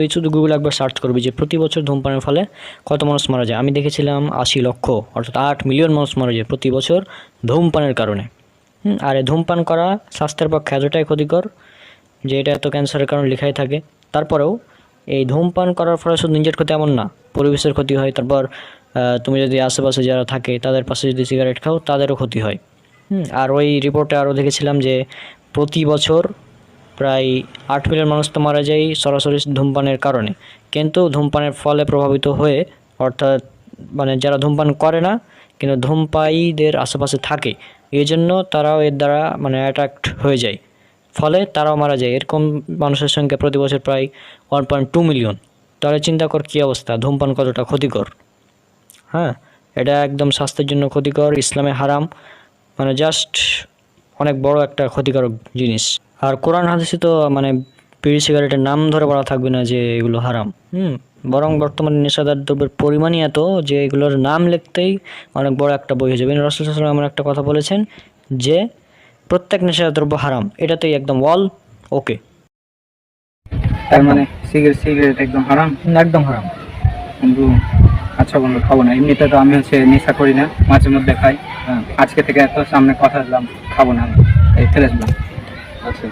তুই শুধু গুগল একবার সার্চ করবি যে প্রতি বছর ধূমপানের ফলে কত মানুষ মারা যায়। আমি দেখেছিলাম 80 লক্ষ, অর্থাৎ 8 মিলিয়ন মানুষ মারা যায় প্রতি বছর ধূমপানের কারণে। আর এই ধূমপান করা স্বাস্থ্যের পক্ষে এতটাই ক্ষতিকর যে এটা এত ক্যান্সারের কারণ লেখাই থাকে। তারপরেও এই ধূমপান করার ফলে শুধু নিজের ক্ষতি এমন না, পরিবেশের ক্ষতি হয়। তারপর তুমি যদি আশেপাশে যারা থাকে তাদের পাশে যদি সিগারেট খাও তাদেরও ক্ষতি হয়। আর ওই রিপোর্টে আরও দেখেছিলাম যে প্রতি বছর প্রায় 8 মিলিয়ন মানুষ তো মারা যায় সরাসরি ধূমপানের কারণে, কিন্তু ধূমপানের ফলে প্রভাবিত হয়ে, অর্থাৎ মানে যারা ধূমপান করে না কিন্তু ধূমপায়ীদের আশেপাশে থাকে, এই জন্য তারাও এর দ্বারা মানে অ্যাট্রাক্ট হয়ে যায়, ফলে তারাও মারা যায়। এরকম মানুষের সংখ্যা প্রতি বছর প্রায় 1.2 মিলিয়ন। তাহলে চিন্তা কর কী অবস্থা, ধূমপান কতটা ক্ষতিকর। হ্যাঁ, এটা একদম স্বাস্থ্যের জন্য ক্ষতিকর, ইসলামে হারাম, মানে জাস্ট অনেক বড় একটা ক্ষতিকারক জিনিস। আর কোরআন হাদিসে তো মানে বিড়ি সিগারেটের নাম ধরে বলা থাকবে না যে এগুলো হারাম। বরং বর্তমানে নেশাদার দ্রব্যের পরিমাণই এত যে এগুলোর নাম লিখতেই অনেক বড় একটা বই হয়ে যাবে। রাসূল সাল্লাল্লাহু আলাইহি ওয়াসাল্লাম এমন একটা কথা বলেছেন যে প্রত্যেক নেশাদার দ্রব্য হারাম, এটাতেই একদম ওয়াল ওকে। তার মানে সিগারেট একদম হারাম? একদম হারাম বন্ধু। আচ্ছা বন্ধু, খাবো না। এমনিতে তো আমি নেশা করি না, মাঝে মধ্যে খাই। আজকে থেকে এত সামনে কথা দিলাম খাবো না, এই ফেলে দিলাম। আচ্ছা।